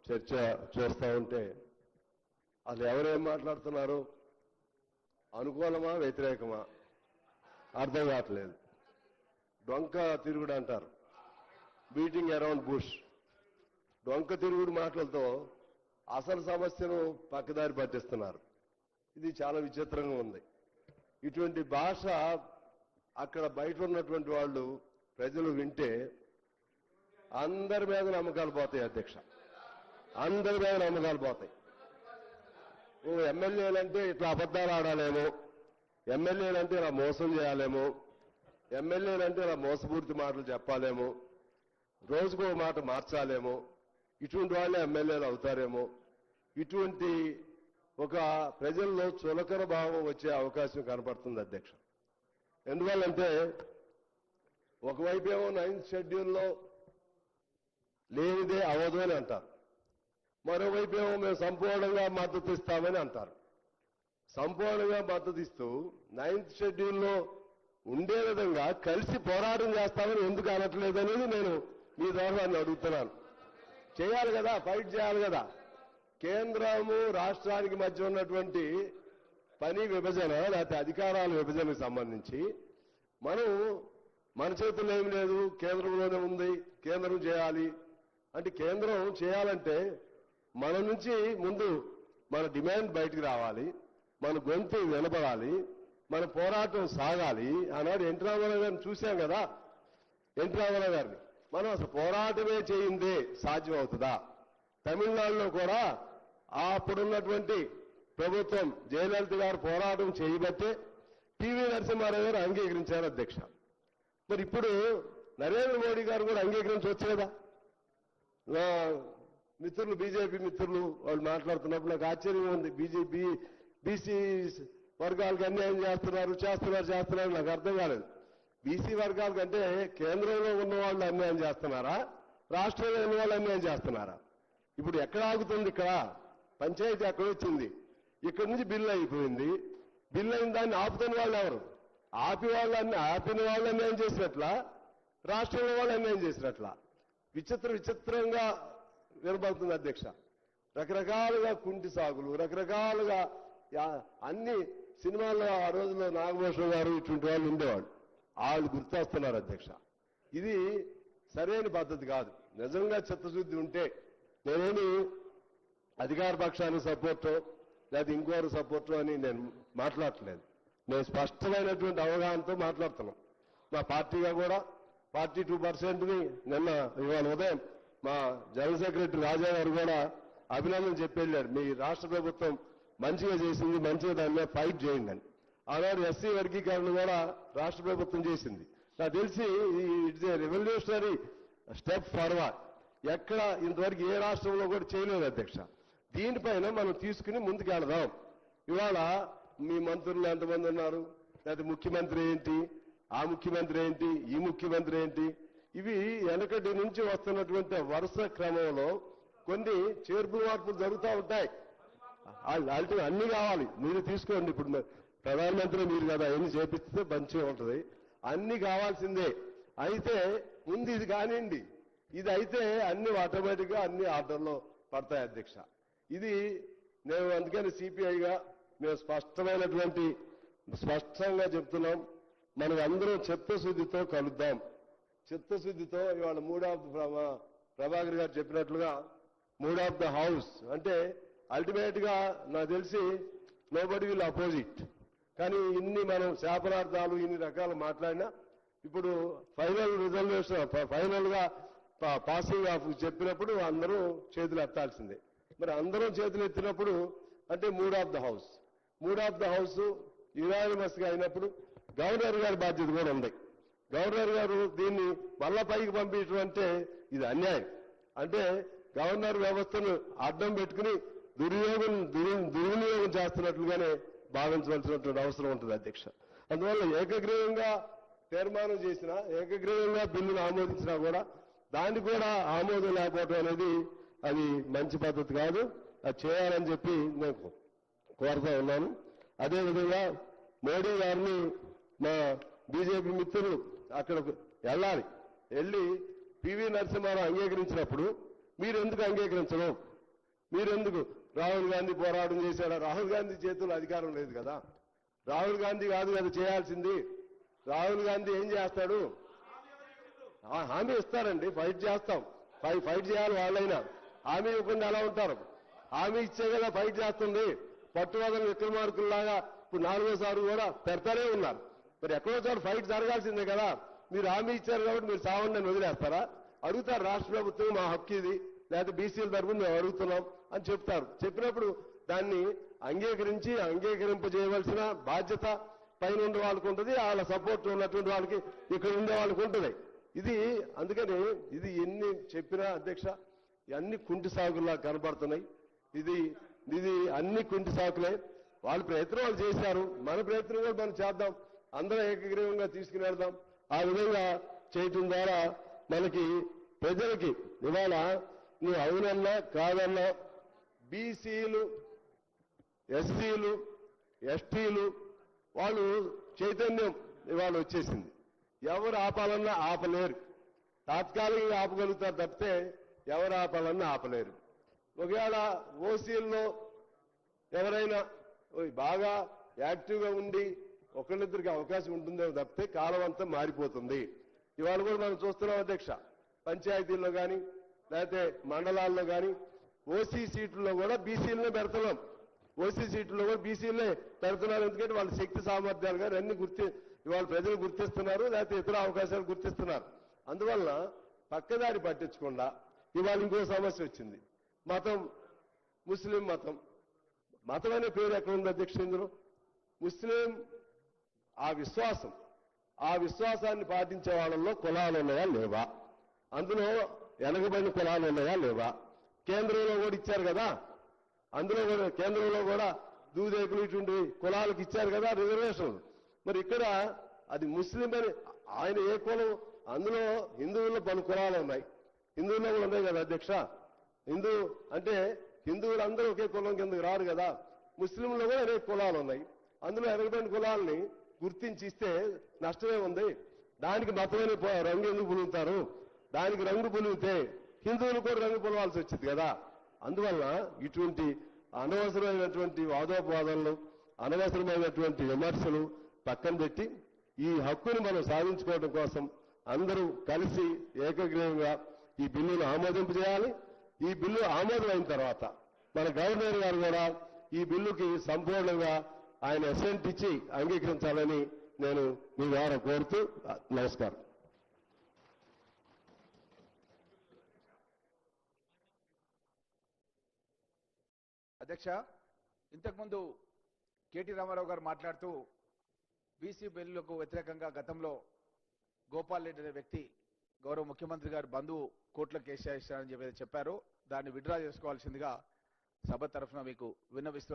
చర్చ చూస్తూ ఉంటే అసలు ఎవరేం మాట్లాడుతున్నారు, అనుకూలమా వ్యతిరేకమా అర్థం కావట్లేదు. డొంక తిరుగుడు అంటారు, బీటింగ్ అరౌండ్ బుష్. డొంక తిరుగుడు మాటలతో అసలు సమస్యను పక్కదారి పట్టిస్తున్నారు. ఇది చాలా విచిత్రంగా ఉంది. ఇటువంటి భాష అక్కడ బయట ఉన్నటువంటి వాళ్ళు ప్రజలు వింటే అందరి మీద నమ్మకాలు పోతాయి అధ్యక్ష, అందరి మీద నమ్మకాలు పోతాయి. ఎమ్మెల్యేలంటే ఇట్లా అబద్ధాలు ఆడాలేమో, ఎమ్మెల్యేలంటే ఇలా మోసం చేయాలేమో, ఎమ్మెల్యేలంటే ఇలా మోసపూరిత మాటలు చెప్పాలేమో, రోజుకో మాట మార్చాలేమో, ఇటువంటి వాళ్ళే ఎమ్మెల్యేలు అవుతారేమో, ఇటువంటి ఒక ప్రజల్లో చులకన భావం వచ్చే అవకాశం కనపడుతుంది అధ్యక్ష. ఎందువల్లంటే ఒకవైపు ఏమో 9th షెడ్యూల్లో లేనిదే అవదు అని అంటారు, మరోవైపు ఏమో మేము సంపూర్ణంగా మద్దతు ఇస్తామని అంటారు. సంపూర్ణంగా మద్దతు ఇస్తూ 9th షెడ్యూల్లో ఉండే విధంగా కలిసి పోరాటం చేస్తామని ఎందుకు అనట్లేదు అనేది నేను మీ ద్వారా అడుగుతున్నాను. చేయాలి కదా, ఫైట్ చేయాలి కదా. కేంద్రము రాష్ట్రానికి మధ్య ఉన్నటువంటి పని విభజన లేకపోతే అధికారాల విభజనకు సంబంధించి మనం మన చేతుల్లో ఏమి లేదు, కేంద్రంలోనే ఉంది, కేంద్రం చేయాలి అంటే కేంద్రం చేయాలంటే మన నుంచి ముందు మన డిమాండ్ బయటికి రావాలి, మన గొంతు వినపడాలి, మన పోరాటం సాగాలి. ఆనాడు ఎన్టీ రామారావు గారిని చూశాం కదా, ఎన్టీ రామారావు గారిని మనం అసలు పోరాటమే చేయిందే సాధ్యం అవుతుందా? తమిళనాడులో కూడా అప్పుడున్నటువంటి ప్రభుత్వం జయలలిత గారు పోరాటం చేయబట్టే పివి నరసింహారావు గారు అంగీకరించారు అధ్యక్ష. మరి ఇప్పుడు నరేంద్ర మోడీ గారు కూడా అంగీకరించవచ్చు కదా. నా మిత్రులు బీజేపీ మిత్రులు వాళ్ళు మాట్లాడుతున్నప్పుడు నాకు ఆశ్చర్యంగా ఉంది. బీసీ వర్గాలకు అన్యాయం చేస్తున్నారు నాకు అర్థం కాలేదు. బీసీ వర్గాల కంటే కేంద్రంలో ఉన్న వాళ్ళు అన్యాయం చేస్తున్నారా, రాష్ట్రంలో ఉన్న వాళ్ళు అన్యాయం చేస్తున్నారా? ఇప్పుడు ఎక్కడ ఆగుతుంది? ఇక్కడ పంచాయతీ ఎక్కడ వచ్చింది? ఇక్కడి నుంచి బిల్లు అయిపోయింది. బిల్లు అయిన దాన్ని ఆపుతున్న వాళ్ళు ఎవరు? ఆపిన వాళ్ళు అన్యాయం చేసినట్లా, రాష్ట్రంలో వాళ్ళు అన్యాయం చేసినట్లా విచిత్రంగా వినబడుతుంది అధ్యక్ష. రకరకాలుగా కుంటి సాగులు, రకరకాలుగా అన్ని సినిమాల్లో ఆ రోజుల్లో నాగభూషణం గారు ఇటువంటి వాళ్ళు ఉండేవాళ్ళు, వాళ్ళు గుర్తొస్తున్నారు అధ్యక్ష. ఇది సరైన పద్ధతి కాదు. నిజంగా చిత్తశుద్ధి ఉంటే నేనేమి అధికార పక్షానికి సపోర్టు లేదా ఇంకోరు సపోర్టు అని నేను మాట్లాడట్లేదు. నేను స్పష్టమైనటువంటి అవగాహనతో మాట్లాడుతున్నాం. మా పార్టీగా కూడా 42%ని ఇవాళ ఉదయం మా జనరల్ సెక్రటరీ రాజా గారు కూడా అభినందన చెప్పి వెళ్ళాడు. మీ రాష్ట్ర ప్రభుత్వం మంచిగా చేసింది, మంచిగా దాని మీద ఫైట్ చేయండి అని. ఆనాడు ఎస్సీ వర్గీకరణ కూడా రాష్ట్ర ప్రభుత్వం చేసింది. నాకు తెలిసి it's a revolutionary step forward. ఎక్కడ ఇంతవరకు ఏ రాష్ట్రంలో కూడా చేయలేదు అధ్యక్ష. దీనిపైన మనం తీసుకుని ముందుకెళదాం. ఇవాళ మీ మంత్రులు ఎంతమంది ఉన్నారు, లేకపోతే ముఖ్యమంత్రి ఏంటి, ఆ ముఖ్యమంత్రి ఏంటి, ఈ ముఖ్యమంత్రి ఏంటి, ఇవి వెనకటి నుంచి వస్తున్నటువంటి వరుస క్రమంలో కొన్ని చేర్పులు మార్పులు జరుగుతూ ఉంటాయి. అన్ని కావాలి, మీరు తీసుకోండి. ఇప్పుడు ప్రధానమంత్రి మీరు కదా, ఎన్ని చేపిస్తే మంచిగా ఉంటుంది. అన్ని కావాల్సిందే. అయితే ముందు ఇది కానివ్వండి, ఇది అయితే అన్ని ఆటోమేటిక్గా అన్ని ఆర్డర్లో పడతాయి అధ్యక్ష. ఇది నేను అందుకని సిపిఐగా మేము స్పష్టంగా చెప్తున్నాం. మనం అందరం చిత్తశుద్ధితో కలుద్దాం. చిత్తశుద్ధితో ఇవాళ ప్రభాకర్ గారు చెప్పినట్లుగా మూడ్ ఆఫ్ ద హౌస్ అంటే అల్టిమేట్ గా నాకు తెలిసి నోబడి విల్ అపోజిట్. కానీ ఇన్ని మనం శాపనార్థాలు ఇన్ని రకాలు మాట్లాడినా ఇప్పుడు ఫైనల్ గా పాసింగ్ ఆఫ్ చెప్పినప్పుడు అందరూ చేతులు ఎత్తాల్సిందే. మరి అందరం చేతులు ఎత్తినప్పుడు అంటే mood of the house unanimous గా అయినప్పుడు గవర్నర్ గారి బాధ్యత కూడా ఉంది. గవర్నర్ గారు దీన్ని మళ్ళా పైకి పంపించడం అంటే ఇది అన్యాయం. అంటే గవర్నర్ వ్యవస్థను అడ్డం పెట్టుకుని దుర్వినియోగం చేస్తున్నట్లుగానే భావించవలసినటువంటి అవసరం ఉంటుంది అధ్యక్ష. అందువల్ల ఏకగ్రీవంగా తీర్మానం చేసినా, ఏకగ్రీవంగా బిల్లును ఆమోదించినా కూడా దాన్ని కూడా ఆమోదం లేకపోవడం అనేది అది మంచి పద్ధతి కాదు. అది చేయాలని చెప్పి నేను కోరుతా ఉన్నాను. అదేవిధంగా మోడీ గారిని మా బీజేపీ మిత్రులు అక్కడకు వెళ్ళి పివి నరసింహారావు అంగీకరించినప్పుడు మీరు ఎందుకు అంగీకరించడం, మీరెందుకు రాహుల్ గాంధీ పోరాటం చేశాడా? రాహుల్ గాంధీ చేతుల్లో అధికారం లేదు కదా. రాహుల్ గాంధీ కాదు కదా చేయాల్సింది. రాహుల్ గాంధీ ఏం చేస్తాడు? హామీ ఇస్తారండి, ఫైట్ చేస్తాం. ఫైట్ చేయాలి వాళ్ళైనా. హామీ ఇవ్వకుండా ఎలా ఉంటారు? హామీ ఇచ్చే కదా ఫైట్ చేస్తుంది. పట్టువదల విక్రమార్కుల్లాగా ఇప్పుడు 4వ కూడా పెడతానే ఉన్నారు. మరి ఎక్కడో చోట ఫైట్ జరగాల్సిందే కదా. మీరు హామీ ఇచ్చారు కాబట్టి మీరు సావండి అని వదిలేస్తారా? అడుగుతారు రాష్ట్ర ప్రభుత్వం, మా హక్కు ఇది, లేకపోతే బీసీల తరఫున మేము అడుగుతున్నాం అని చెప్తారు. చెప్పినప్పుడు దాన్ని అంగీకరింపజేయవలసిన బాధ్యత పైన ఉండే వాళ్ళకు ఉంటుంది, వాళ్ళ సపోర్ట్ ఉన్నటువంటి వాళ్ళకి ఇక్కడ ఉండే వాళ్ళకి ఉంటుంది. అందుకని ఇది ఎన్ని చెప్పినా అధ్యక్ష అన్ని కుంటి సాగుల్లా కనబడుతున్నాయి. ఇది అన్ని కుంటి సాకులే. వాళ్ళ ప్రయత్నం వాళ్ళు చేశారు, మన ప్రయత్నం కూడా మనం చేద్దాం, అందరూ ఏకగ్రీవంగా తీసుకుని వెళ్దాం. ఆ విధంగా చేయటం ద్వారా మనకి ప్రజలకి ఇవాళ నువ్వు అవునన్నా కాదన్నా బీసీలు, ఎస్సీలు, ఎస్టీలు వాళ్ళు చైతన్యం ఇవాళ వచ్చేసింది. ఎవరు ఆపాలన్నా ఆపలేరు. తాత్కాలికంగా ఆపగలుగుతారు తప్పితే ఎవరు ఆపాలన్నా ఆపలేరు. ఒకవేళ ఓసీల్లో ఎవరైనా బాగా యాక్టివ్గా ఉండి ఒకళ్ళిద్దరికి అవకాశం ఉంటుందేమో తప్పితే కాలం అంతా మారిపోతుంది. ఇవాళ కూడా మనం చూస్తున్నాం అధ్యక్ష, పంచాయతీల్లో కానీ లేకపోతే మండలాల్లో కానీ ఓసీ సీట్లలో కూడా బీసీలనే పెడుతున్నాం. ఓసీ సీట్లలో కూడా బీసీలనే పెడుతున్నారు. ఎందుకంటే వాళ్ళ శక్తి సామర్థ్యాలు కానీ అన్ని ఇవాళ ప్రజలు గుర్తిస్తున్నారు, లేకపోతే ఇతర అవకాశాలు గుర్తిస్తున్నారు. అందువల్ల పక్కదారి పట్టించకుండా ఇవాళ ఇంకో సమస్య వచ్చింది. మతం, ముస్లిం మతం అనే పేరు ఎక్కడ ఉంది అధ్యక్ష? ఇందులో ముస్లిం ఆ విశ్వాసాన్ని పాటించే వాళ్ళల్లో కులాలు ఉన్నాయా లేవా? అందులో వెనకబడిన కులాలు ఉన్నాయా లేవా? కేంద్రంలో కూడా ఇచ్చారు కదా, అందులో కూడా కేంద్రంలో కూడా దూదేకులు ఇటువంటి కులాలకు ఇచ్చారు కదా రిజర్వేషన్లు. మరి ఇక్కడ అది ముస్లిం అని ఆయన ఏ కులం? అందులో హిందువుల్లో పలు కులాలు ఉన్నాయి, హిందువుల్లో కూడా ఉన్నాయి కదా అధ్యక్ష. హిందూ అంటే హిందువులందరూ ఒకే కులం కిందకి రారు కదా. ముస్లింలో కూడా అనేక కులాలు ఉన్నాయి. అందులో వెనకబడిన కులాలని గుర్తించి ఇస్తే నష్టమే ఉంది. దానికి మతమైన రంగు ఎందుకు పులుగుతారు? దానికి రంగు పులిగితే హిందువులు కూడా రంగు పులవాల్సి వచ్చింది కదా. అందువల్ల ఇటువంటి అనవసరమైనటువంటి వాదోపవాదాలు, అనవసరమైనటువంటి విమర్శలు పక్కన పెట్టి ఈ హక్కును మనం సాధించుకోవడం కోసం అందరూ కలిసి ఏకగ్రీవంగా ఈ బిల్లును ఆమోదింపజేయాలి. ఈ బిల్లు ఆమోదం అయిన తర్వాత మన గవర్నర్ గారు కూడా ఈ బిల్లుకి సంపూర్ణంగా ఆయన అసెంట్ ఇచ్చి అంగీకరించాలని నేను మీ ద్వారా కోరుతూ నమస్కారం. అధ్యక్ష, ఇంతకుముందు కేటీ రామారావు గారు మాట్లాడుతూ బీసీ బిల్లులకు వ్యతిరేకంగా గతంలో గోపాల్ రెడ్డి అనే వ్యక్తి గౌరవ ముఖ్యమంత్రి గారు బంధువు కోర్టులో కేసు చేశారని చెప్పారు. దాన్ని విత్డ్రా చేసుకోవాల్సిందిగా సభ తరఫున మీకు విన్నవిస్తూ